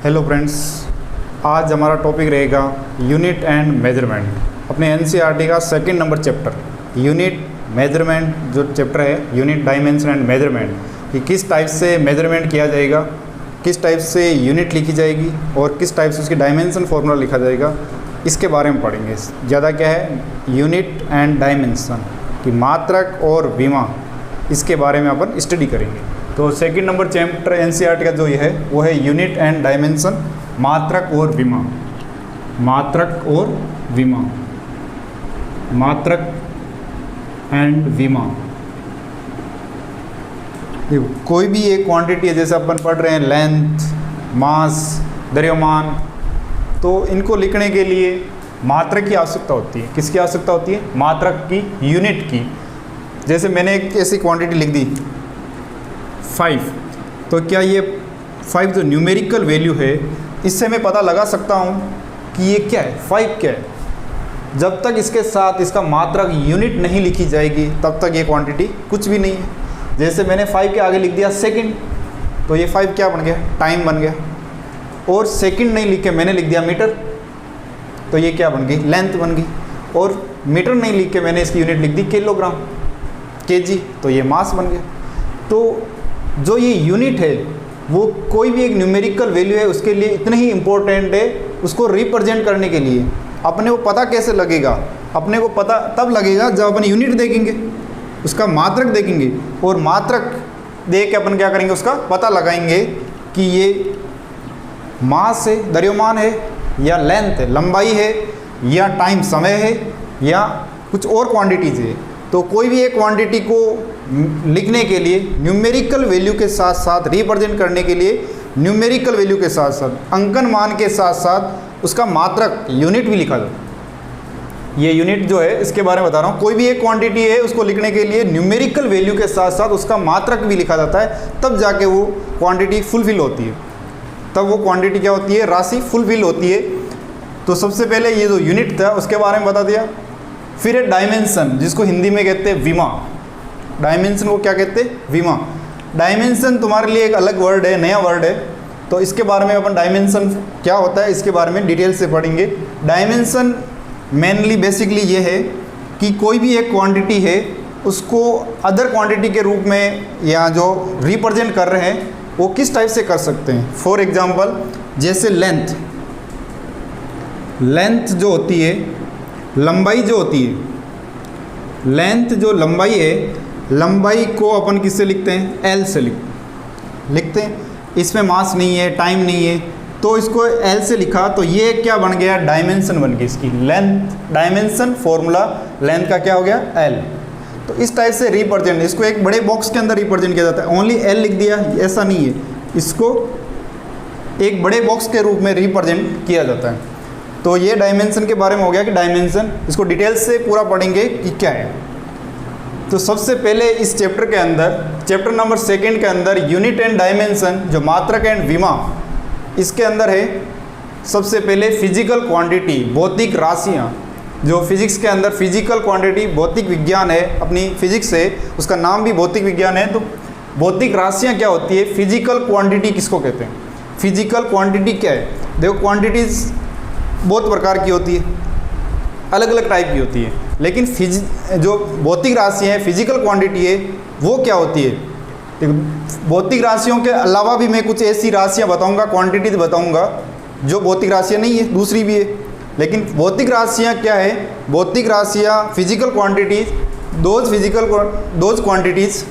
Hello friends, आज हमारा topic रहेगा यूनिट एंड मेजरमेंट। अपने एनसीईआरटी का second number chapter unit measurement जो चैप्टर है यूनिट डायमेंशन एंड मेजरमेंट, कि किस टाइप से मेजरमेंट किया जाएगा, किस टाइप से यूनिट लिखी जाएगी और किस टाइप से उसकी डायमेंशन फार्मूला लिखा जाएगा, इसके बारे में पढ़ेंगे। ज़्यादा क्या है, यूनिट एंड डायमेंशन की मात्रक और विमा, इसके बारे में अपन स्टडी करेंगे। तो सेकंड नंबर चैप्टर एनसीईआरटी का जो ये है वो है यूनिट एंड डायमेंशन, मात्रक और विमा। मात्रक और विमा, मात्रक एंड विमा। कोई भी एक क्वांटिटी है, जैसे अपन पढ़ रहे हैं लेंथ, मास, द्रव्यमान, तो इनको लिखने के लिए मात्रक की आवश्यकता होती है। किसकी आवश्यकता होती है? मात्रक की, यूनिट की। जैसे मैंने एक ऐसी क्वांटिटी लिख दी 5, तो क्या ये 5 जो न्यूमेरिकल वैल्यू है, इससे मैं पता लगा सकता हूँ कि ये क्या है, 5 क्या है। जब तक इसके साथ इसका मात्रक यूनिट नहीं लिखी जाएगी तब तक ये क्वांटिटी कुछ भी नहीं है। जैसे मैंने 5 के आगे लिख दिया सेकंड, तो ये 5 क्या बन गया? टाइम बन गया। और सेकंड नहीं लिख के मैंने लिख दिया मीटर, तो ये क्या बन गई? लेंथ बन गई। और मीटर नहीं लिख के मैंने इसकी यूनिट लिख दी किलोग्राम, केजी, तो ये मास बन गया। तो जो ये यूनिट है वो कोई भी एक न्यूमेरिकल वैल्यू है उसके लिए इतनी ही इम्पोर्टेंट है। उसको रिप्रेजेंट करने के लिए अपने को पता कैसे लगेगा? अपने को पता तब लगेगा जब अपन यूनिट देखेंगे, उसका मात्रक देखेंगे, और मात्रक देख के अपन क्या करेंगे? उसका पता लगाएंगे कि ये मास है, द्रव्यमान है, या लेंथ है, लंबाई है, या टाइम, समय है, या कुछ और क्वांटिटीज है। तो कोई भी एक क्वांटिटी को लिखने के लिए न्यूमेरिकल वैल्यू के साथ साथ, रिप्रेजेंट करने के लिए न्यूमेरिकल वैल्यू के साथ साथ, अंकन मान के साथ साथ उसका मात्रक, यूनिट भी लिखा जाता है। ये यूनिट जो है इसके बारे में बता रहा हूँ। कोई भी एक क्वांटिटी है उसको लिखने के लिए न्यूमेरिकल वैल्यू के साथ साथ उसका मात्रक भी लिखा जाता है, तब जाके वो क्वांटिटी फुलफिल होती है। तब वो क्वांटिटी क्या होती है? राशि फुलफिल होती है। तो सबसे पहले ये जो यूनिट था उसके बारे में बता दिया। फिर है डायमेंशन, जिसको हिंदी में कहते हैं विमा। डायमेंशन को क्या कहते हैं? विमा। डायमेंशन तुम्हारे लिए एक अलग वर्ड है, नया वर्ड है, तो इसके बारे में अपन डायमेंशन क्या होता है इसके बारे में डिटेल से पढ़ेंगे। डायमेंशन मेनली बेसिकली ये है कि कोई भी एक क्वांटिटी है उसको अदर क्वांटिटी के रूप में या जो रिप्रेजेंट कर रहे हैं वो किस टाइप से कर सकते हैं। फॉर एग्जांपल जैसे लेंथ, लेंथ जो होती है, लंबाई जो होती है, लेंथ जो लंबाई है, लंबाई को अपन किससे लिखते हैं? एल से लिखते हैं। इसमें मास नहीं है, टाइम नहीं है, तो इसको एल से लिखा, तो ये क्या बन गया? डायमेंशन बन गई इसकी। लेंथ डायमेंशन फॉर्मूला लेंथ का क्या हो गया? एल। तो इस टाइप से रिप्रेजेंट, इसको एक बड़े बॉक्स के अंदर रिप्रेजेंट किया जाता है। ओनली एल लिख दिया ऐसा नहीं है, इसको एक बड़े बॉक्स के रूप में रिप्रेजेंट किया जाता है। तो ये डायमेंशन के बारे में हो गया कि डायमेंशन, इसको डिटेल से पूरा पढ़ेंगे कि क्या है। तो सबसे पहले इस चैप्टर के अंदर, चैप्टर नंबर 2 के अंदर यूनिट एंड डायमेंशन, जो मात्रक एंड विमा, इसके अंदर है सबसे पहले फिजिकल क्वांटिटी, भौतिक राशियाँ। जो फिजिक्स के अंदर फिजिकल क्वांटिटी, भौतिक विज्ञान है, अपनी फिजिक्स है, उसका नाम भी भौतिक विज्ञान है। तो भौतिक राशियाँ क्या होती है? फिजिकल क्वांटिटी किसको कहते हैं? फिजिकल क्वांटिटी क्या है? देखो, क्वांटिटीज़ बहुत प्रकार की होती है, अलग अलग टाइप की होती है, लेकिन जो भौतिक राशि है, फिजिकल क्वांटिटी है, वो क्या होती है? देखो, भौतिक राशियों के अलावा भी मैं कुछ ऐसी राशियाँ बताऊंगा, क्वांटिटीज बताऊंगा जो भौतिक राशियाँ नहीं है, दूसरी भी है। लेकिन भौतिक राशियाँ क्या है? भौतिक राशियाँ physical quantities, those quantities,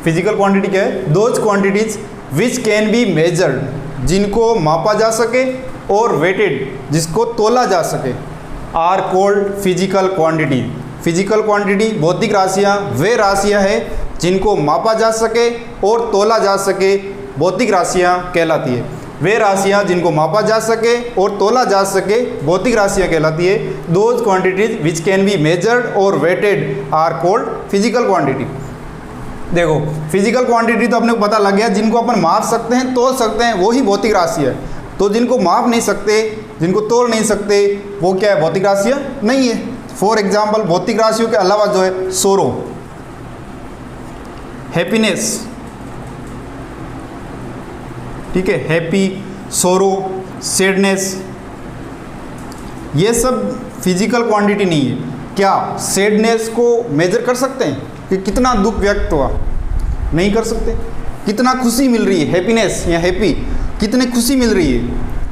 physical quantity क्या है? Those quantities which can be measured, जिनको मापा जा सके, और वेटेड, जिसको तोला जा सके, are called physical quantity. Physical quantity, भौतिक राशियाँ वे राशियाँ हैं जिनको मापा जा सके और तोला जा सके, भौतिक राशियाँ कहलाती है। वे राशियाँ जिनको मापा जा सके और तोला जा सके, भौतिक राशियाँ कहलाती है। Those quantities which can be measured और weighted are called physical quantity. देखो, फिजिकल क्वांटिटी तो अपने को पता लग गया, जिनको अपन माप सकते हैं, तोल सकते हैं, वो ही भौतिक राशि है। तो जिनको माप नहीं सकते, जिनको तोल नहीं सकते, वो क्या है? भौतिक राशियाँ नहीं है। फॉर एग्जाम्पल भौतिक राशियों के अलावा जो है सोरो, हैप्पीनेस, ठीक है, हैप्पी, सोरो, सैडनेस, ये सब फिजिकल क्वांटिटी नहीं है। क्या सैडनेस को मेजर कर सकते हैं कि कितना दुख व्यक्त हुआ? नहीं कर सकते। कितना खुशी मिल रही है, हैप्पीनेस या हैप्पी, कितनी खुशी मिल रही है,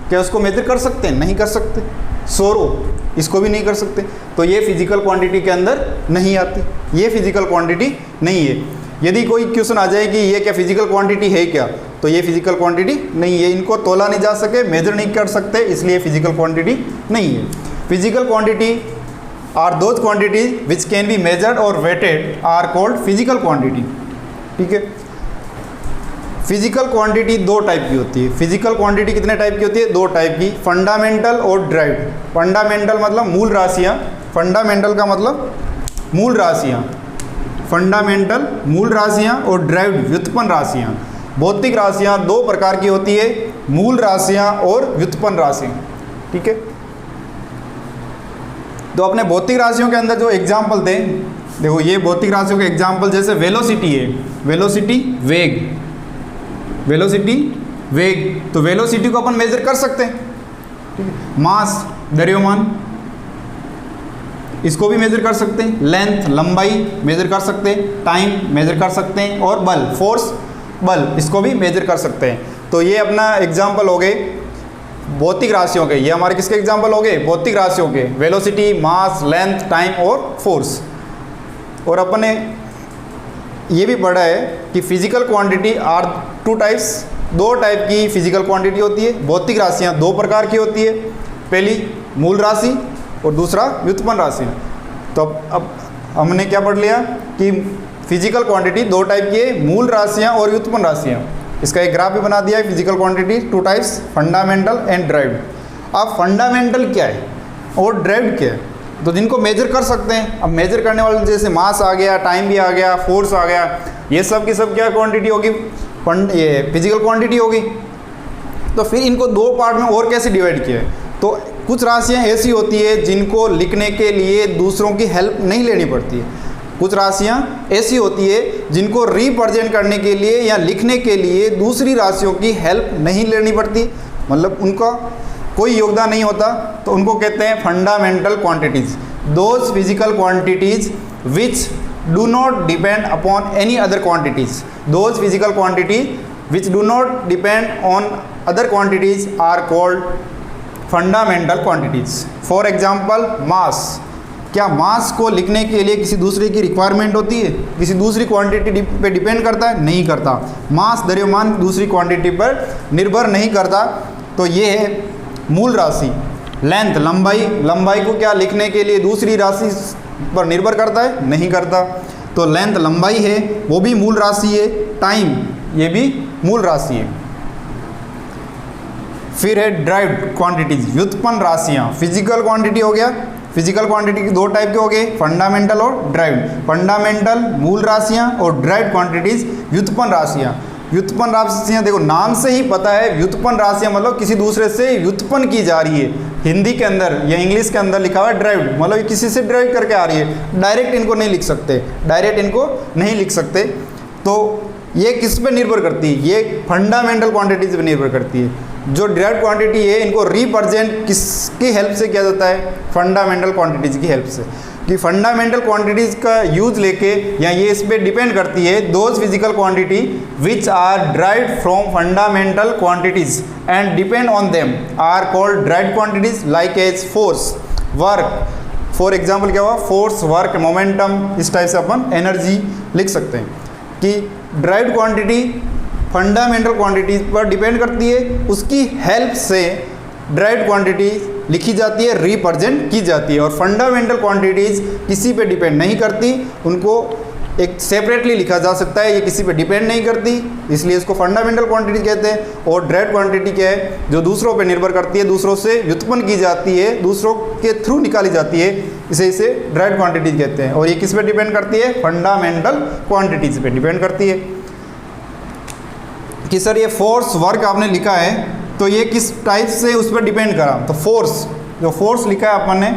क्या उसको मेजर कर सकते हैं? नहीं कर सकते। सोरो, इसको भी नहीं कर सकते। तो ये फिजिकल क्वांटिटी के अंदर नहीं आती, ये फिजिकल क्वांटिटी नहीं है। यदि कोई क्वेश्चन आ जाए कि ये क्या फिजिकल क्वांटिटी है क्या, तो ये फिजिकल क्वांटिटी नहीं है। इनको तोला नहीं जा सके, मेजर नहीं कर सकते, इसलिए फिजिकल क्वांटिटी नहीं है। Physical quantity are those quantities which can be measured और weighted are called physical quantity. ठीक है। फिजिकल क्वांटिटी दो टाइप की होती है। फिजिकल क्वांटिटी कितने टाइप की होती है? दो टाइप की, फंडामेंटल और ड्राइव्ड। फंडामेंटल मतलब मूल राशियाँ, फंडामेंटल का मतलब मूल राशियाँ, फंडामेंटल मूल राशियाँ और ड्राइव्ड व्युत्पन्न राशियाँ। भौतिक राशियाँ दो प्रकार की होती है, मूल राशियाँ और व्युत्पन्न राशियाँ। ठीक है। तो अपने भौतिक राशियों के अंदर जो एग्जाम्पल थे, देखो ये भौतिक राशियों के एग्जाम्पल जैसे वेलोसिटी है, वेलोसिटी वेग, वेलोसिटी वेग, तो वेलोसिटी को अपन मेजर कर सकते हैं। ठीक है। मास द्रव्यमान, इसको भी मेजर कर सकते हैं। लेंथ लंबाई मेजर कर सकते हैं, टाइम मेजर कर सकते हैं, और बल फोर्स बल, इसको भी मेजर कर सकते हैं। तो ये अपना एग्जाम्पल हो गए भौतिक राशियों के। ये हमारे किसके एग्जाम्पल हो गए? भौतिक राशियों के, वेलोसिटी, मास, लेंथ, टाइम और फोर्स। और अपन ने ये भी पढ़ा है कि physical quantity are two types, दो टाइप की फिजिकल क्वांटिटी होती है। भौतिक राशियाँ दो प्रकार की होती है, पहली मूल राशि और दूसरा व्युत्पन्न राशि। तो अब हमने क्या पढ़ लिया कि फिजिकल क्वांटिटी दो टाइप की है, मूल राशियाँ और व्युत्पन्न राशियाँ। इसका एक ग्राफ भी बना दिया है, physical quantity two types, fundamental and derived. अब फंडामेंटल क्या है और ड्राइव्ड क्या है, तो जिनको मेजर कर सकते हैं। अब मेजर करने वाले जैसे मास आ गया, टाइम भी आ गया, फोर्स आ गया, ये सब की सब क्या क्वांटिटी होगी? ये फिजिकल क्वांटिटी होगी। तो फिर इनको दो पार्ट में और कैसे डिवाइड किया है? तो कुछ राशियाँ ऐसी होती है जिनको लिखने के लिए दूसरों की हेल्प नहीं लेनी पड़ती है। कुछ राशियाँ ऐसी होती है जिनको रिप्रेजेंट करने के लिए या लिखने के लिए दूसरी राशियों की हेल्प नहीं लेनी पड़ती, मतलब उनका कोई योगदान नहीं होता, तो उनको कहते हैं fundamental quantities. Those physical quantities which do not depend upon any other quantities, those physical quantity which do not depend on other quantities are called fundamental quantities. For example mass, क्या मास को लिखने के लिए किसी दूसरे की requirement होती है? किसी दूसरी क्वांटिटी पे डिपेंड करता है? नहीं करता। मास द्रव्यमान दूसरी क्वांटिटी पर निर्भर नहीं करता। तो ये है मूल राशि। लेंथ लंबाई, लंबाई को क्या लिखने के लिए दूसरी राशि पर निर्भर करता है? नहीं करता। तो लेंथ लंबाई है, वो भी मूल राशि है। टाइम, ये भी मूल राशि है। फिर है ड्राइव्ड क्वांटिटीज, व्युत्पन्न राशियाँ। फिजिकल क्वांटिटी हो गया, फिजिकल क्वांटिटी के दो टाइप के हो गए, फंडामेंटल और ड्राइव्ड। फंडामेंटल मूल राशियाँ और ड्राइव्ड क्वांटिटीज व्युत्पन्न राशियाँ। व्युत्पन्न राशियाँ देखो नाम से ही पता है, व्युत्पन्न राशियाँ मतलब किसी दूसरे से व्युत्पन्न की जा रही है। हिंदी के अंदर या इंग्लिश के अंदर लिखा हुआ है ड्राइव्ड, मतलब ये किसी से ड्राइव करके आ रही है। डायरेक्ट इनको नहीं लिख सकते, डायरेक्ट इनको नहीं लिख सकते। तो ये किस पे निर्भर करती है? ये फंडामेंटल क्वांटिटीज पे निर्भर करती है। जो डायरेक्ट क्वांटिटी है इनको रिप्रेजेंट किसकी हेल्प से किया जाता है? फंडामेंटल क्वांटिटीज़ की हेल्प से। कि फंडामेंटल क्वांटिटीज़ का यूज लेके या ये इस पर डिपेंड करती है those physical quantity which are derived from fundamental quantities and depend on them are called derived quantities like as force, work. For example क्या हुआ? फोर्स, वर्क, मोमेंटम, इस टाइप से अपन एनर्जी लिख सकते हैं। कि ड्राइव्ड क्वांटिटी फंडामेंटल क्वांटिटीज पर डिपेंड करती है, उसकी हेल्प से ड्राइव्ड क्वांटिटी लिखी जाती है, रिप्रेजेंट की जाती है। और फंडामेंटल क्वांटिटीज़ किसी पे डिपेंड नहीं करती, उनको एक सेपरेटली लिखा जा सकता है, ये किसी पे डिपेंड नहीं करती, इसलिए इसको फंडामेंटल क्वांटिटी कहते हैं। और ड्राइव्ड क्वांटिटी क्या है? जो दूसरों पे निर्भर करती है, दूसरों से व्युत्पन्न की जाती है, दूसरों के थ्रू निकाली जाती है, इसे ड्राइव्ड क्वांटिटीज कहते हैं। और ये किस पे डिपेंड करती है? फंडामेंटल क्वांटिटीज पे डिपेंड करती है। कि सर ये फोर्स, वर्क आपने लिखा है, तो ये किस टाइप से उस पर डिपेंड करा? तो फोर्स, जो फोर्स लिखा है अपन ने,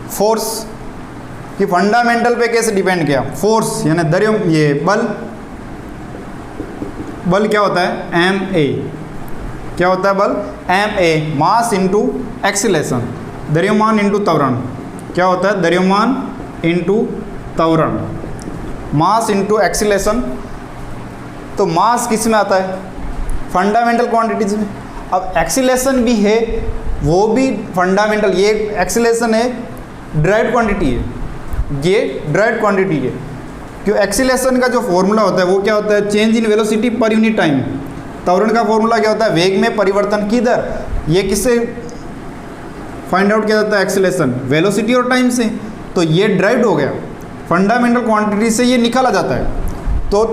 फोर्स कि फंडामेंटल पे कैसे डिपेंड किया? फोर्स यानी ये बल, बल क्या होता है, एम ए। क्या होता है बल, M A. Mass into acceleration, द्रव्यमान इंटू त्वरण। क्या होता है, द्रव्यमान इंटू त्वरण, मास इंटू एक्सीलरेशन। तो मास किस में आता है, फंडामेंटल क्वांटिटीज में। अब एक्सीलरेशन भी है, वो भी फंडामेंटल। ये एक्सीलरेशन है, डिराइव्ड क्वांटिटी है, ये डिराइव्ड क्वांटिटी है। क्यों, एक्सीलरेशन का जो फॉर्मूला होता है वो क्या होता है, change in velocity per unit time. त्वरण का फॉर्मूला क्या होता है, वेग में परिवर्तन की दर। ये किससे फाइंड आउट किया जाता है, एक्सीलरेशन, वेलोसिटी और टाइम से। तो ये डिराइव्ड हो गया, फंडामेंटल क्वांटिटी से ये निकाला जाता है। तो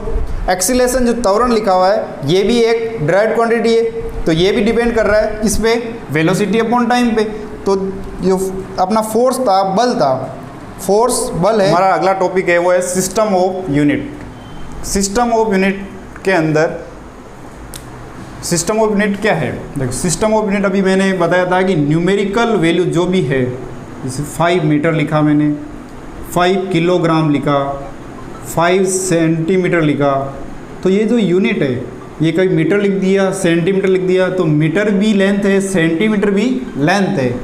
एक्सीलरेशन जो त्वरण लिखा हुआ है ये भी एक डिराइव्ड क्वांटिटी है। तो ये भी डिपेंड कर रहा है किस पे, वेलोसिटी अपॉन टाइम पे। तो जो अपना फोर्स था, बल था, फोर्स बल है। हमारा अगला टॉपिक है वो है system of unit. System of unit के अंदर सिस्टम ऑफ यूनिट क्या है, देखो सिस्टम ऑफ यूनिट अभी मैंने बताया था कि न्यूमेरिकल वैल्यू जो भी है, जैसे 5 मीटर लिखा मैंने, 5 किलोग्राम लिखा, 5 सेंटीमीटर लिखा। तो ये जो यूनिट है, ये कभी मीटर लिख दिया, सेंटीमीटर लिख दिया, तो मीटर भी लेंथ है, सेंटीमीटर भी लेंथ है,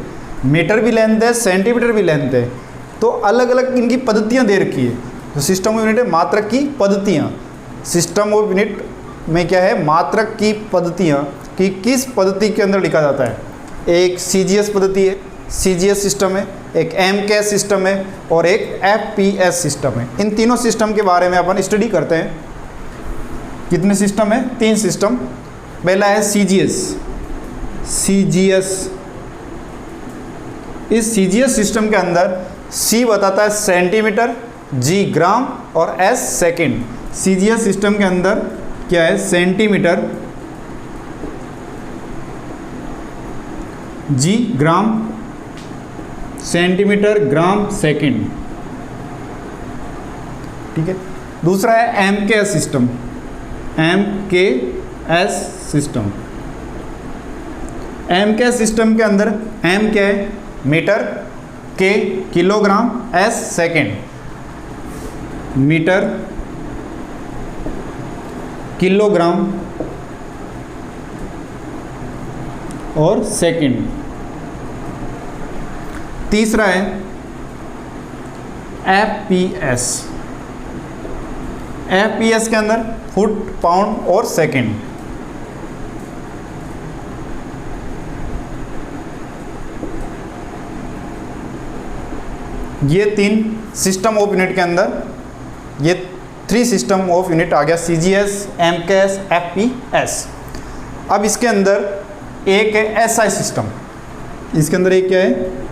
मीटर भी लेंथ है, सेंटीमीटर भी लेंथ है। तो अलग अलग इनकी पद्धतियाँ दे रखी है। तो सिस्टम ऑफ यूनिट है मात्रक की पद्धतियाँ। सिस्टम ऑफ यूनिट में क्या है, मात्रक की पद्धतियाँ, कि किस पद्धति के अंदर लिखा जाता है। एक सीजीएस पद्धति है, सीजीएस सिस्टम है, एक एमकेएस सिस्टम है और एक एफपीएस सिस्टम है। इन तीनों सिस्टम के बारे में अपन स्टडी करते हैं। कितने सिस्टम है, 3 सिस्टम। पहला है सीजीएस। सीजीएस, इस सीजीएस सिस्टम के अंदर सी बताता है सेंटीमीटर, जी ग्राम और एस सेकंड। सीजीएस सिस्टम के अंदर क्या है, centimetre, G gram, centimetre, gram, second. ठीक है। दूसरा है MKS system. MKS system, MKS system के अंदर एम क्या है, metre, K kilogram, S second. Metre, kilogram और सेकंड। तीसरा है एफपीएस। एफपीएस के अंदर फुट, पाउंड और सेकंड। ये 3 सिस्टम ऑफ यूनिट के अंदर, ये 3 सिस्टम ऑफ यूनिट आ गया, सीजीएस, एमकेएस, एफपीएस। अब इसके अंदर एक है एसआई सिस्टम। इसके अंदर एक क्या है,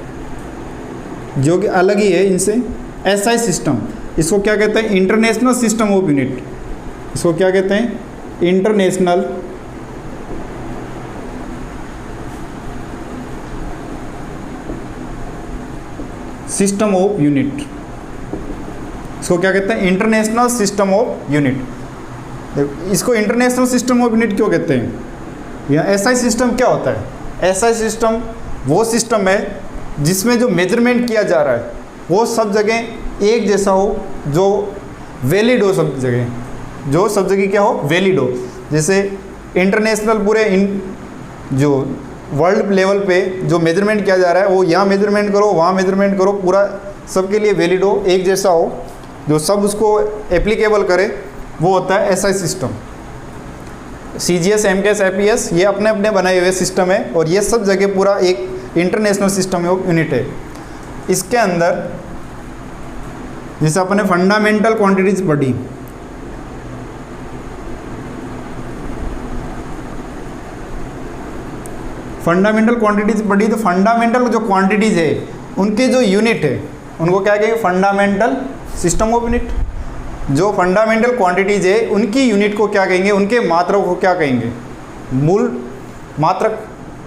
जो कि अलग ही है इनसे, एसआई सिस्टम। इसको क्या कहते हैं, इंटरनेशनल सिस्टम ऑफ यूनिट। इसको क्या कहते हैं, इंटरनेशनल सिस्टम ऑफ यूनिट। इसको क्या कहते हैं, इंटरनेशनल सिस्टम ऑफ यूनिट। इसको इंटरनेशनल सिस्टम ऑफ यूनिट क्यों कहते हैं, या एसआई सिस्टम क्या होता है। एसआई सिस्टम वो सिस्टम है जिसमें जो मेजरमेंट किया जा रहा है वो सब जगह एक जैसा हो, जो वैलिड हो सब जगह, जो सब जगह क्या हो, वैलिड हो। जैसे इंटरनेशनल पूरे जो वर्ल्ड लेवल पे जो मेजरमेंट किया जा रहा है वो यहाँ मेजरमेंट करो, वहाँ मेजरमेंट करो, पूरा सबके लिए वैलिड हो, एक जैसा हो, जो सब उसको एप्लीकेबल करे, वो होता है SI system. CGS, MKS, FPS ये अपने अपने बनाए हुए सिस्टम है और ये सब जगह पूरा एक इंटरनेशनल सिस्टम ऑफ यूनिट है। इसके अंदर जैसे अपने फंडामेंटल क्वांटिटीज पढ़ी, फंडामेंटल क्वांटिटीज पढ़ी, तो फंडामेंटल जो क्वांटिटीज है उनके जो यूनिट है उनको क्या कहेंगे, फंडामेंटल सिस्टम ऑफ यूनिट। जो फंडामेंटल क्वांटिटीज है उनकी यूनिट को क्या कहेंगे, उनके मात्रक को क्या कहेंगे, मूल मात्रक।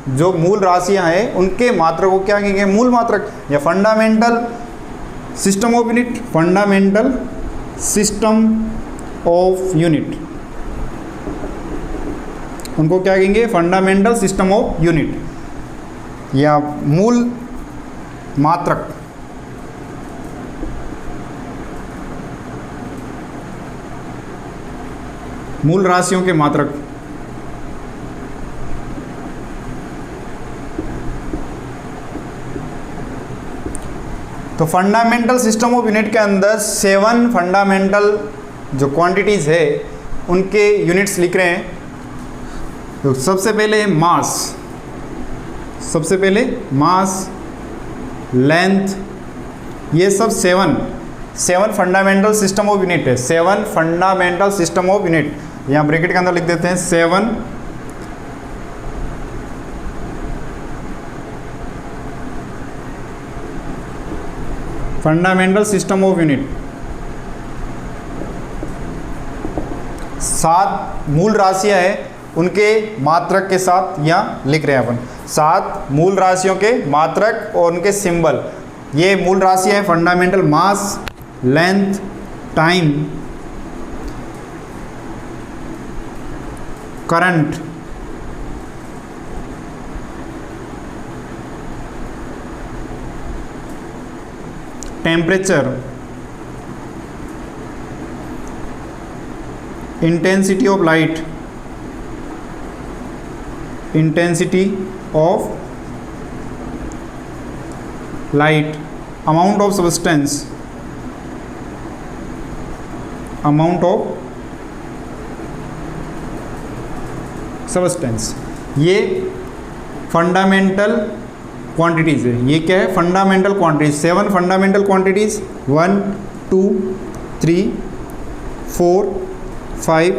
जो मूल राशियां हैं उनके मात्रक को क्या कहेंगे, मूल मात्रक या fundamental system of unit. Fundamental system of unit, उनको क्या कहेंगे, फंडामेंटल सिस्टम ऑफ यूनिट या मूल मात्रक। मूल राशियों के मात्रक। तो फंडामेंटल सिस्टम ऑफ यूनिट के अंदर 7 फंडामेंटल जो क्वांटिटीज़ है उनके यूनिट्स लिख रहे हैं। तो सबसे पहले मास, सबसे पहले मास, लेंथ, ये सब 7 फंडामेंटल सिस्टम ऑफ यूनिट है। 7 फंडामेंटल सिस्टम ऑफ यूनिट, यहाँ ब्रैकेट के अंदर लिख देते हैं 7 फंडामेंटल सिस्टम ऑफ यूनिट। 7 मूल राशियां हैं, उनके मात्रक के साथ यहाँ लिख रहे हैं अपन। 7 मूल राशियों के मात्रक और उनके सिंबल। ये मूल राशियां हैं fundamental, mass, length, time, current, temperature, intensity of light, intensity of light, amount of substance, amount of substance. ये फंडामेंटल क्वांटिटीज़ है। ये क्या है? Fundamental quantities. 7 फंडामेंटल क्वांटिटीज, 1 2 3 4 5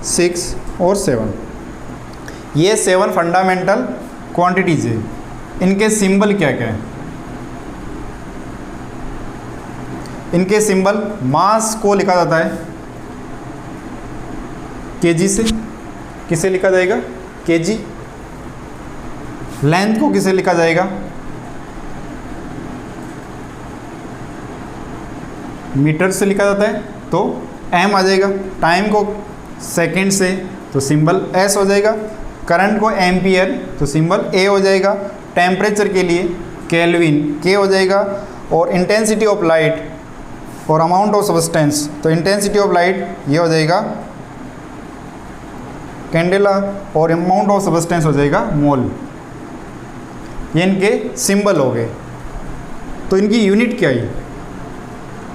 6 और 7। ये 7 फंडामेंटल क्वांटिटीज़ है। इनके सिंबल क्या क्या है? इनके सिंबल, मास को लिखा जाता है केजी से। किसे लिखा जाएगा? केजी। लेंथ को किसे लिखा जाएगा? मीटर से लिखा जाता है तो एम आ जाएगा। टाइम को सेकंड से तो सिंबल एस हो जाएगा। करंट को एम्पियर तो सिंबल ए हो जाएगा। टेम्परेचर के लिए केल्विन के हो जाएगा। और इंटेंसिटी ऑफ लाइट और अमाउंट ऑफ सब्सटेंस, तो इंटेंसिटी ऑफ लाइट ये हो जाएगा कैंडेला और अमाउंट ऑफ सब्सटेंस हो जाएगा मोल। ये इनके सिंबल हो गए। तो इनकी यूनिट क्या है?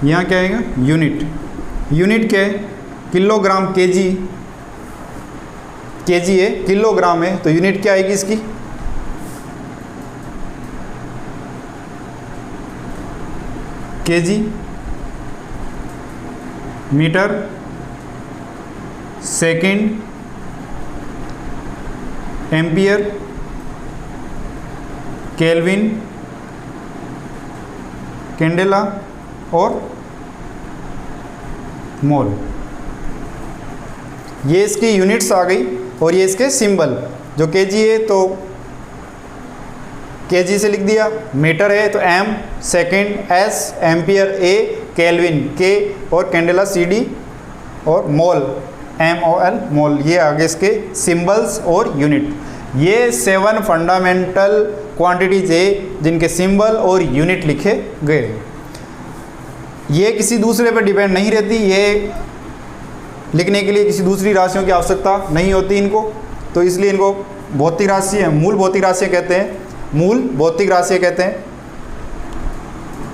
यहाँ क्या आएगा? यूनिट। यूनिट क्या है? Kilogram, KG. केजी है, किलोग्राम है, तो यूनिट क्या आएगी इसकी? KG, metre, second, ampere, kelvin, candela और मोल। ये इसकी यूनिट्स आ गई और ये इसके सिंबल। जो केजी है तो केजी से लिख दिया, मीटर है तो एम, सेकंड एस, एम्पियर ए, केल्विन के और कैंडेला सीडी और मोल MOL, मोल। ये आगे इसके सिंबल्स और यूनिट। ये 7 फंडामेंटल क्वांटिटीज है जिनके सिंबल और यूनिट लिखे गए। ये किसी दूसरे पर डिपेंड नहीं रहती। ये लिखने के लिए किसी दूसरी राशियों की आवश्यकता नहीं होती इनको, तो इसलिए इनको भौतिक राशि है, मूल भौतिक राशियाँ कहते हैं। मूल भौतिक राशियाँ कहते हैं।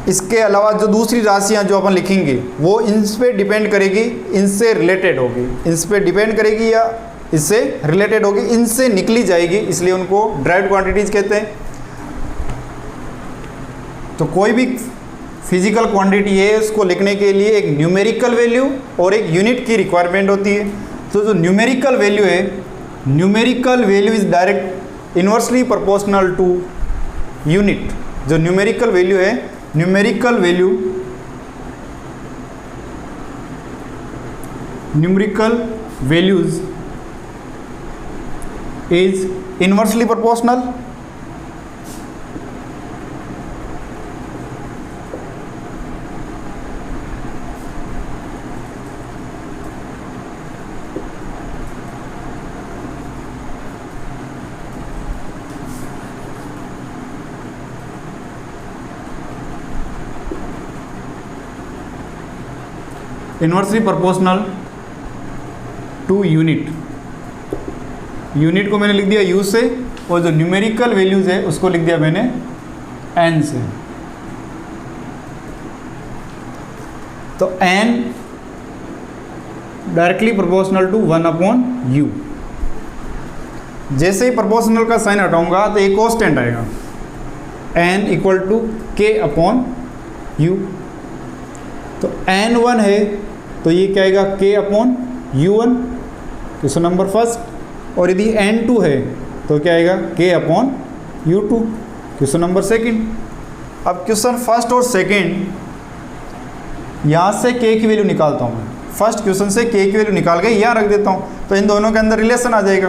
इसके अलावा जो दूसरी राशियाँ जो अपन लिखेंगे वो इन पे डिपेंड करेगी, इनसे रिलेटेड होगी। इस पे डिपेंड करेगी या इससे रिलेटेड होगी, इनसे निकली जाएगी, इसलिए उनको ड्राइव्ड क्वांटिटीज कहते हैं। तो कोई भी फिजिकल क्वांटिटी है उसको लिखने के लिए एक न्यूमेरिकल वैल्यू और एक यूनिट की रिक्वायरमेंट होती है। तो जो न्यूमेरिकल वैल्यू है, numerical value is direct inversely proportional to unit. जो न्यूमेरिकल वैल्यू है, numerical value, numerical values is inversely proportional inversely proportional to unit, unit को मैंने लिख दिया यू से, और जो न्यूमेरिकल वैल्यूज़ है उसको लिख दिया मैंने एन से। तो N directly proportional to 1/u। जैसे ही प्रोपोर्शनल का साइन हटाऊंगा तो एक कांस्टेंट आएगा, n इक्वल टू k/u। तो n1 है तो ये क्या आएगा k/u1, क्वेश्चन नंबर फर्स्ट। और यदि n2 है तो क्या आएगा k/u2, क्वेश्चन नंबर सेकंड। अब क्वेश्चन फर्स्ट और सेकंड, यहाँ से k की वैल्यू निकालता हूँ मैं, फर्स्ट क्वेश्चन से k की वैल्यू निकाल के यहाँ रख देता हूँ, तो इन दोनों के अंदर रिलेशन आ जाएगा।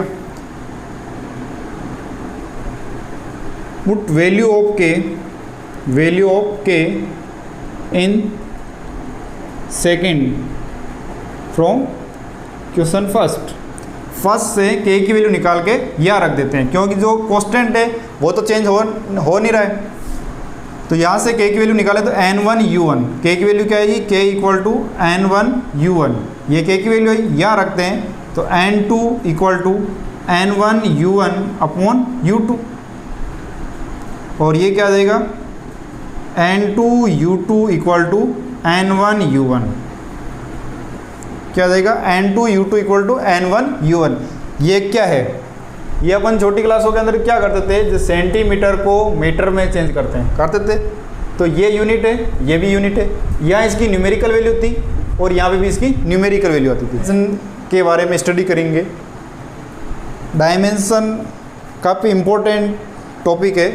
Put value of k in second from question first से k की वैल्यू निकाल के यहाँ रख देते हैं, क्योंकि जो कांस्टेंट है वो तो चेंज हो नहीं रहा है। तो यहाँ से k की वैल्यू निकाले तो n1u1, k की वैल्यू क्या आएगी k इक्वल टू n1u1, ये k की वैल्यू यहाँ रखते हैं तो n2 इक्वल टू n1u1/u2, और ये क्या आ जाएगा n2u2 इक्वल टू n1u1, क्या आ जाएगा n2u2 इक्वल टू n1u1। ये क्या है, ये अपन छोटी क्लासों के अंदर क्या करते थे, जो सेंटीमीटर को मीटर में चेंज करते थे। तो ये यूनिट है, ये भी यूनिट है, यहाँ इसकी न्यूमेरिकल वैल्यू थी और यहाँ पे भी इसकी न्यूमेरिकल वैल्यू आती थी। के बारे में स्टडी करेंगे। डायमेंशन काफ़ी इम्पोर्टेंट टॉपिक है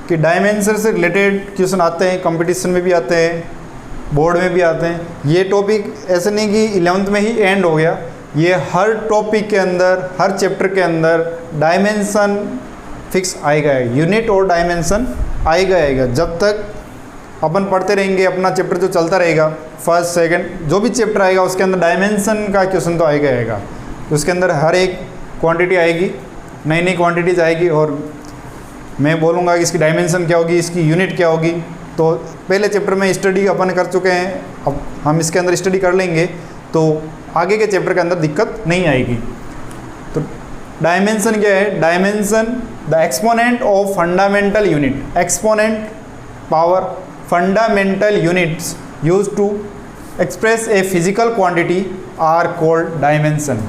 कि डायमेंशन से रिलेटेड क्वेश्चन आते हैं, कंपटीशन में भी आते हैं, बोर्ड में भी आते हैं। ये टॉपिक ऐसे नहीं कि 11th में ही एंड हो गया, ये हर टॉपिक के अंदर, हर चैप्टर के अंदर डायमेंशन फिक्स आएगा, यूनिट और डायमेंशन आएगा। जब तक अपन पढ़ते रहेंगे, अपना चैप्टर जो चलता रहेगा, फर्स्ट सेकंड जो भी चैप्टर आएगा उसके अंदर डायमेंशन का क्वेश्चन तो आएगा। तो उसके अंदर हर एक क्वांटिटी आएगी, नई नई क्वांटिटीज आएगी, और मैं बोलूँगा कि इसकी डायमेंशन क्या होगी, इसकी यूनिट क्या होगी। तो पहले चैप्टर में स्टडी अपन कर चुके हैं, अब हम इसके अंदर स्टडी कर लेंगे तो आगे के चैप्टर के अंदर दिक्कत नहीं आएगी। तो डायमेंशन क्या है, dimension the exponent of fundamental unit, exponent power fundamental units used to express a physical quantity are called dimension,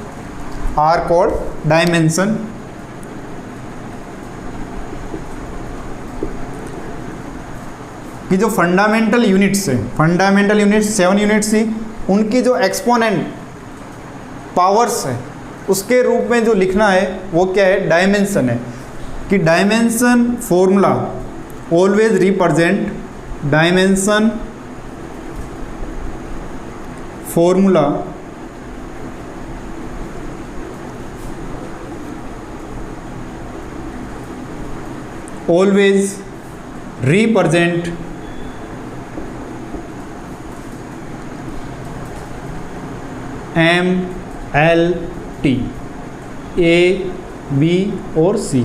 are called dimension. कि जो फंडामेंटल यूनिट्स है, फंडामेंटल यूनिट्स 7 यूनिट्स थी, उनकी जो एक्सपोनेंट पावर्स है उसके रूप में जो लिखना है वो क्या है, डायमेंशन है। कि dimension formula always represent, dimension formula always represent MLT, A, B और C,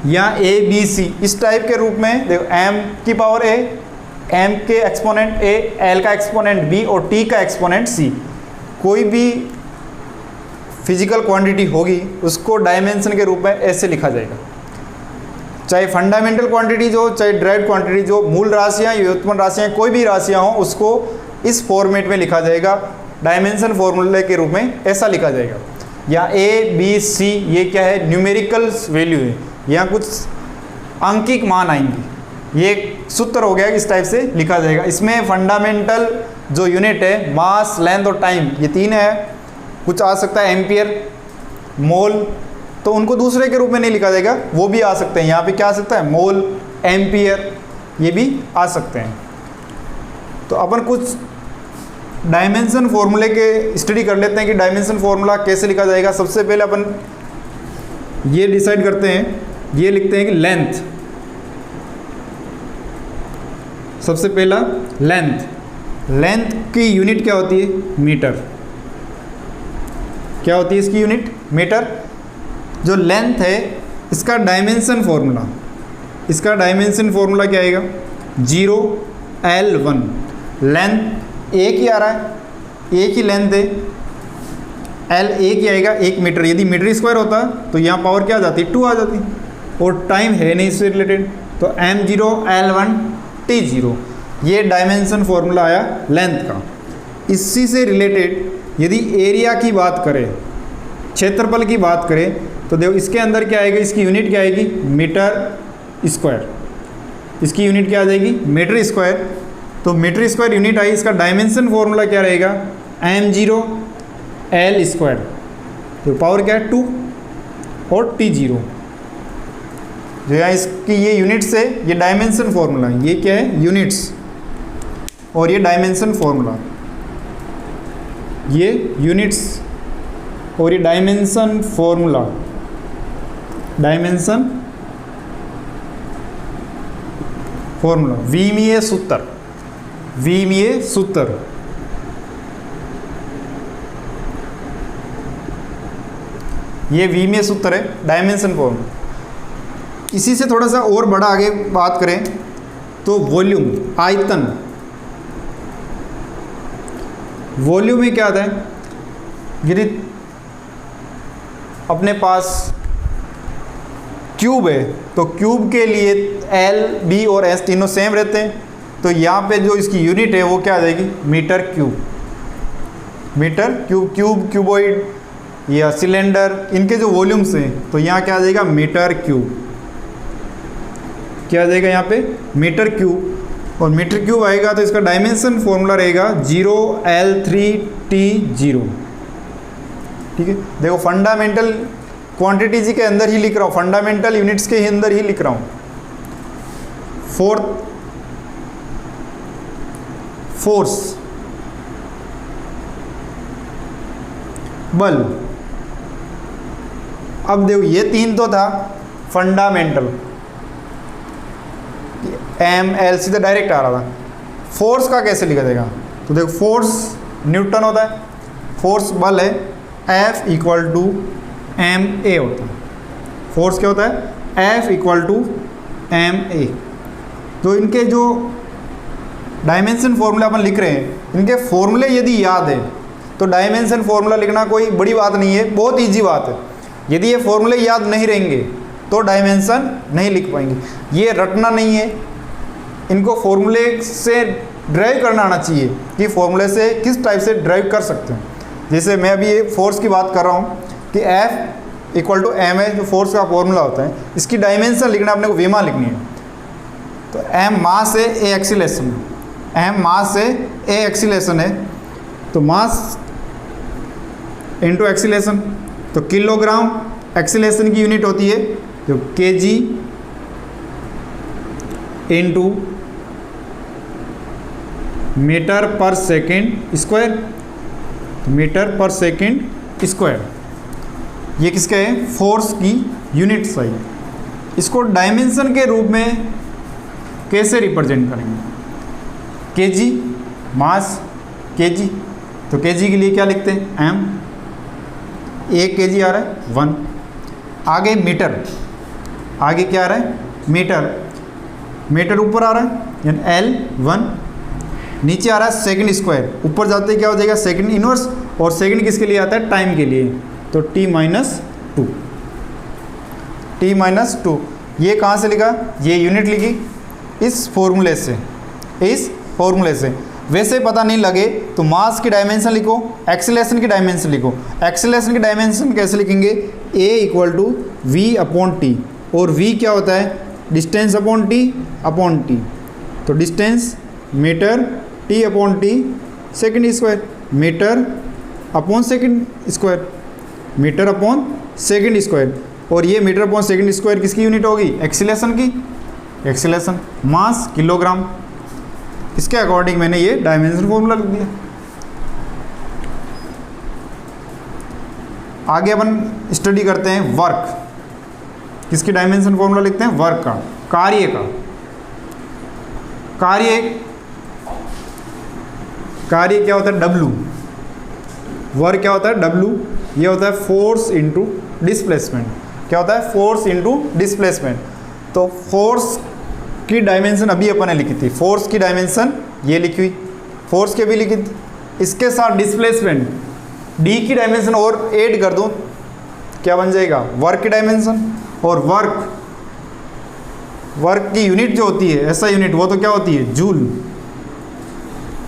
या ABC इस टाइप के रूप में। देखो M की पावर A, M के एक्सपोनेंट A, L का एक्सपोनेंट B और T का एक्सपोनेंट C। कोई भी फिजिकल क्वांटिटी होगी उसको डायमेंशन के रूप में ऐसे लिखा जाएगा, चाहे फंडामेंटल क्वांटिटीज हो, चाहे डिराइव्ड क्वांटिटी, जो मूल राशियाँ, व्युत्पन्न राशियाँ, कोई भी राशियाँ हों, उसको इस फॉर्मेट में लिखा जाएगा, डायमेंशन फॉर्मूले के रूप में ऐसा लिखा जाएगा। या ABC ये क्या है, न्यूमेरिकल वैल्यू है, यहाँ कुछ अंकिक मान आएंगी, ये एक सूत्र हो गया कि इस टाइप से लिखा जाएगा। इसमें फंडामेंटल जो यूनिट है, मास, लेंथ और टाइम, ये 3 है। कुछ आ सकता है एम्पियर, मोल, तो उनको दूसरे के रूप में नहीं लिखा जाएगा, वो भी आ सकते हैं। यहाँ पे क्या आ सकता है, मोल, एम्पियर, ये भी आ सकते हैं। तो अपन कुछ डायमेंशन फॉर्मूले के स्टडी कर लेते हैं कि डायमेंशन फॉर्मूला कैसे लिखा जाएगा। सबसे पहले अपन ये डिसाइड करते हैं, ये लिखते हैं कि लेंथ, सबसे पहला लेंथ, लेंथ की यूनिट क्या होती है, मीटर। क्या होती है इसकी यूनिट, मीटर। जो लेंथ है इसका डायमेंशन फॉर्मूला, इसका डायमेंशन फॉर्मूला क्या आएगा, 0L1। लेंथ एक ही आ रहा है, एक ही लेंथ है, एल ए क्या आएगा 1 मीटर, यदि मीटर स्क्वायर होता तो यहाँ पावर क्या आ जाती 2 आ जाती, और टाइम है नहीं इससे रिलेटेड, तो m0 L1 T0 ये डायमेंशन फॉर्मूला आया लेंथ का। इसी से रिलेटेड यदि एरिया की बात करें, क्षेत्रफल की बात करें, तो देखो इसके अंदर क्या आएगा, इसकी यूनिट क्या आएगी मीटर स्क्वायर, इसकी यूनिट क्या आ जाएगी मीटर स्क्वायर। तो मीटर स्क्वायर यूनिट आई, इसका डायमेंशन फॉर्मूला क्या रहेगा m0 L स्क्वायर, तो पावर क्या है 2 और T0, जो यहाँ इसकी ये यूनिट्स है, ये डायमेंशन फॉर्मूला, ये क्या है यूनिट्स और ये डायमेंशन फॉर्मूला, ये यूनिट्स और ये डायमेंशन फॉर्मूला, डायमेंशन फॉर्मूला, विमीय सूत्र, विमीय सूत्र, ये विमीय सूत्र है डायमेंशन फॉर्मूला। इसी से थोड़ा सा और बड़ा आगे बात करें तो वॉल्यूम, आयतन, वॉल्यूम में क्या आता है, यदि अपने पास क्यूब है तो क्यूब के लिए एल बी और एस तीनों सेम रहते हैं, तो यहाँ पे जो इसकी यूनिट है वो क्या आ जाएगी metre cube, metre cube, cube cuboid या सिलेंडर, इनके जो वॉल्यूम्स हैं तो यहाँ क्या आ जाएगा मीटर क्यूब, क्या आ जाएगा यहाँ पे मीटर क्यूब, और मीटर क्यूब आएगा तो इसका डायमेंशन फॉर्मूला रहेगा 0L3T0। ठीक है, देखो फंडामेंटल क्वांटिटी जी के अंदर ही लिख रहा हूँ, फंडामेंटल यूनिट्स के अंदर ही लिख रहा हूँ। फोर्स, बल, अब देखो ये तीन तो था फंडामेंटल, एम एल सीधा डायरेक्ट आ रहा था। फोर्स का कैसे लिखा जाएगा, तो देखो फोर्स न्यूटन होता है, फोर्स बल है, F equal to M A होता है, फोर्स क्या होता है F equal to M A. तो इनके जो डायमेंशन फॉर्मूला अपन लिख रहे हैं, इनके फॉर्मूले यदि याद है तो डायमेंशन फॉर्मूला लिखना कोई बड़ी बात नहीं है, बहुत इजी बात है। यदि ये फॉर्मूले याद नहीं रहेंगे तो डायमेंशन नहीं लिख पाएंगे, ये रटना नहीं है, इनको फॉर्मूले से ड्राइव करना आना चाहिए कि फॉर्मूले से किस टाइप से ड्राइव कर सकते हैं। जैसे मैं अभी ये फोर्स की बात कर रहा हूँ कि F इक्वल टू एम है, जो फोर्स का फॉर्मूला होता है, इसकी डायमेंशन लिखना अपने को विमा लिखनी है। तो m मास है, a एक्सीलरेशन है, m मास है, a एक्सीलरेशन है, तो मास इनटू एक्सीलरेशन, तो किलोग्राम एक्सीलरेशन की यूनिट होती है जो kg इनटू मीटर पर सेकेंड स्क्वायर, मीटर पर सेकेंड स्क्वायर, ये किसका है फोर्स की यूनिट सही। इसको डायमेंशन के रूप में कैसे रिप्रेजेंट करेंगे, केजी मास केजी, तो केजी के लिए क्या लिखते हैं एम, 1 kg आ रहा है 1, आगे मीटर, आगे क्या आ रहा है मीटर, मीटर ऊपर आ रहा है यानी L1, नीचे आ रहा है सेकंड स्क्वायर, ऊपर जाते क्या हो जाएगा सेकंड इनवर्स, और सेकंड किसके लिए आता है टाइम के लिए, तो T-2, T-2, ये कहाँ से लिखा, ये यूनिट लिखी इस फॉर्मूले से, इस फॉर्मूले से। वैसे पता नहीं लगे तो मास की डायमेंशन लिखो, एक्सीलरेशन की डायमेंशन लिखो। एक्सीलरेशन की डायमेंशन कैसे लिखेंगे, A equal to V upon T, और V क्या होता है डिस्टेंस अपॉन टी, तो distance metre, T upon T second square, metre upon second square, metre upon second square, और ये मीटर अपॉन सेकेंड स्क्वायर किसकी यूनिट होगी एक्सीलरेशन की, एक्सीलरेशन, मास किलोग्राम। इसके अकॉर्डिंग मैंने ये डायमेंशन फॉर्मूला लिख दिया। आगे अपन स्टडी करते हैं वर्क, किसकी डायमेंशन फॉर्मूला लिखते हैं वर्क का, कार्य का। कार्य क्या होता है W, वर्क क्या होता है W, ये होता है फोर्स इनटू डिस्प्लेसमेंट। क्या होता है फोर्स इनटू डिस्प्लेसमेंट। तो फोर्स की डायमेंशन अभी अपन ने लिखी थी, फोर्स की डायमेंशन ये लिखी हुई, फोर्स के भी लिखी थी, इसके साथ डिस्प्लेसमेंट, डी की डायमेंशन और ऐड कर दूं, क्या बन जाएगा, वर्क की डायमेंशन। और वर्क की यूनिट जो होती है ऐसा यूनिट, वो तो क्या होती है, जूल।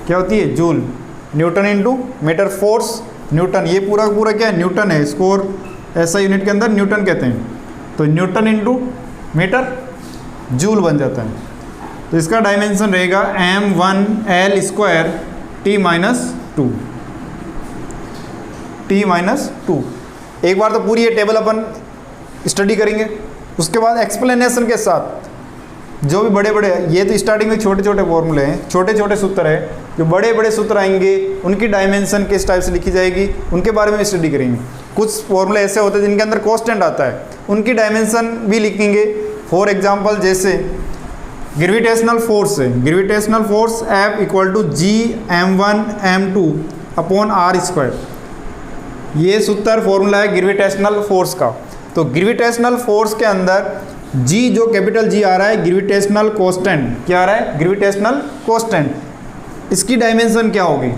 क्या होती है, joule. Newton into metre force, newton, ये पूरा पूरा क्या है, न्यूटन है, इसको और ऐसा यूनिट के अंदर न्यूटन कहते हैं। तो न्यूटन इंटू मीटर जूल बन जाता है। तो इसका डायमेंशन रहेगा m1l square t minus two. एक बार तो पूरी ये टेबल अपन स्टडी करेंगे, उसके बाद एक्सप्लेनेशन के साथ जो भी बड़े बड़े, ये तो स्टार्टिंग में छोटे छोटे फॉर्मूले हैं, छोटे छोटे सूत्र है, जो बड़े बड़े सूत्र आएंगे उनकी डायमेंशन किस टाइप से लिखी जाएगी उनके बारे में स्टडी करेंगे। कुछ फॉर्मूले ऐसे होते हैं जिनके अंदर कांस्टेंट आता है, उनकी डायमेंशन भी लिखेंगे। फॉर एग्जांपल जैसे ग्रेविटेशनल फोर्स है, gravitational force F equal to G(m1m2) upon r square, ये सूत्र फॉर्मूला है ग्रेविटेशनल फोर्स का। तो ग्रेविटेशनल फोर्स के अंदर G जो कैपिटल G आ रहा है ग्रेविटेशनल कांस्टेंट, क्या आ रहा है, ग्रेविटेशनल कांस्टेंट। इसकी डायमेंशन क्या होगी,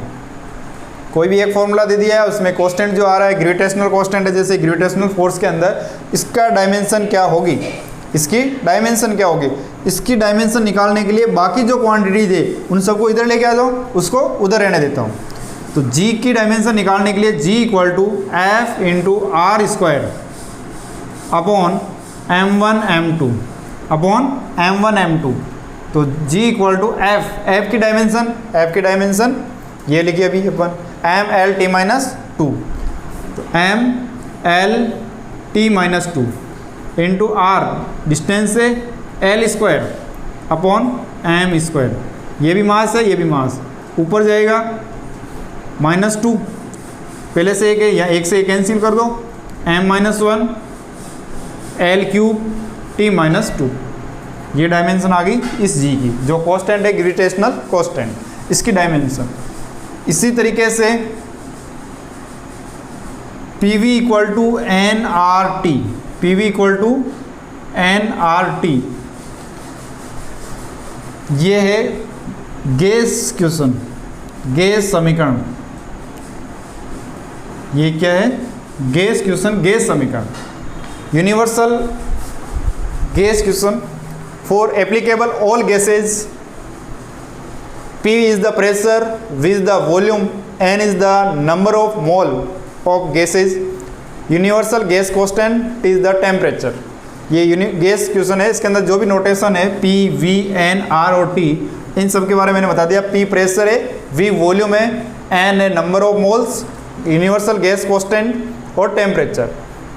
कोई भी एक फॉर्मूला दे दिया है, उसमें कांस्टेंट जो आ रहा है ग्रेविटेशनल कांस्टेंट है, जैसे ग्रेविटेशनल फोर्स के अंदर इसका डायमेंशन क्या होगी, इसकी डायमेंशन क्या होगी। इसकी डायमेंशन निकालने के लिए बाकी जो क्वांटिटीज है उन सबको इधर लेके आ जाओ, उसको उधर रहने देता हूँ। तो G की डायमेंशन निकालने के लिए G equal to F into R square upon m1m2 तो G इक्वल टू F की डायमेंशन ये लिखिए अभी अपन mlt माइनस टू, तो mlt minus two into R distance से l square upon m square, ये भी मास है ये भी मास, ऊपर जाएगा माइनस टू, पहले से एक है या एक से एक कैंसिल कर दो, m minus one l cube t minus two, ये डायमेंशन आ गई इस G की, जो कांस्टेंट है ग्रेविटेशनल कांस्टेंट, इसकी डायमेंशन। इसी तरीके से PV equal to nRT, PV equal to nRT, ये है गैस क्वेश्चन, गैस समीकरण। ये क्या है, गैस क्वेश्चन, गैस समीकरण, universal gas question for applicable all gases. P is the pressure, V is the volume, N is the number of mole of gases, universal gas constant is the temperature. ये gas question है, इसके अंदर जो भी notation है P, V, N, R और T, इन सब के बारे में मैंने बता दिया। P प्रेशर है, V वॉल्यूम है, N है number of moles, universal gas constant और टेम्परेचर।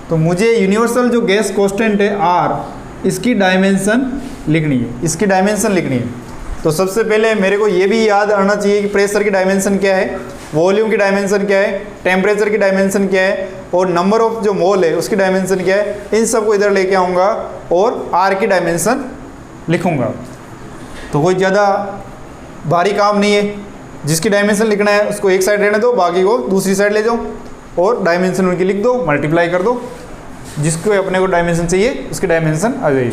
तो मुझे यूनिवर्सल जो गैस कांस्टेंट है R, इसकी डायमेंशन लिखनी है, इसकी डायमेंशन लिखनी है। तो सबसे पहले मेरे को ये भी याद आना चाहिए कि प्रेशर की डायमेंशन क्या है, वॉल्यूम की डायमेंशन क्या है, टेम्परेचर की डायमेंशन क्या है और नंबर ऑफ जो मोल है उसकी डायमेंशन क्या है। इन सबको इधर लेके आऊँगा और आर की डायमेंशन लिखूँगा। तो कोई ज़्यादा भारी काम नहीं है, जिसकी डायमेंशन लिखना है उसको एक साइड रहने दो, बाकी को दूसरी साइड ले जाओ और डायमेंशन उनकी लिख दो, मल्टीप्लाई कर दो, जिसको अपने को डायमेंशन चाहिए उसकी डायमेंशन आ जाएगी।